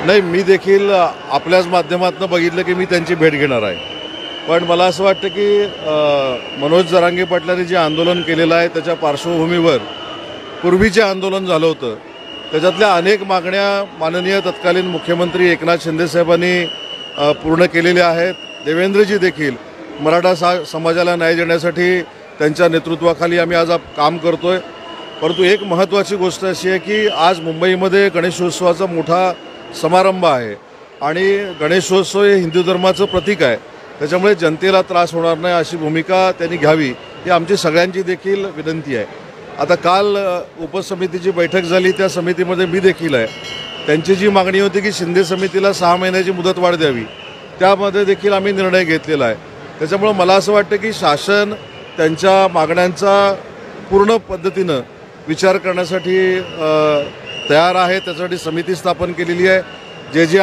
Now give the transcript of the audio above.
नाही, मी देखील आपल्याच माध्यमातून बघितलं की मी त्यांची भेट घेणार आहे. पण मला असं वाटतं की मनोज जरांगे पाटलांनी जे आंदोलन केलेलं आहे त्याच्या पार्श्वभूमीवर पूर्वीचे आंदोलन झालं होतं, त्याच्यातल्या अनेक मागण्या माननीय तत्कालीन मुख्यमंत्री एकनाथ शिंदेसाहेबांनी पूर्ण केलेल्या आहेत. देवेंद्रजी देखील मराठा समाजाला न्याय देण्यासाठी त्यांच्या नेतृत्वाखाली आम्ही आज काम करतोय. परंतु एक महत्त्वाची गोष्ट अशी आहे की आज मुंबईमध्ये गणेशोत्सवाचा मोठा समारंभ आहे आणि गणेशोत्सव हे हिंदू धर्माचं प्रतीक आहे. त्याच्यामुळे जनतेला त्रास होणार नाही अशी भूमिका त्यांनी घ्यावी ही आमची सगळ्यांची देखील विनंती आहे. आता काल उपसमितीची बैठक झाली, त्या समितीमध्ये मी देखील आहे. त्यांची जी मागणी होती की शिंदे समितीला 6 महिन्याची मुदतवाढ द्यावी, त्यामध्ये देखील आम्ही निर्णय घेतलेला आहे. त्याच्यामुळे मला असं वाटतं की शासन त्यांच्या मागण्यांचा पूर्ण पद्धतीनं विचार करण्यासाठी तयार आहे. त्यासाठी समिती स्थापन केलेली आहे. जे जे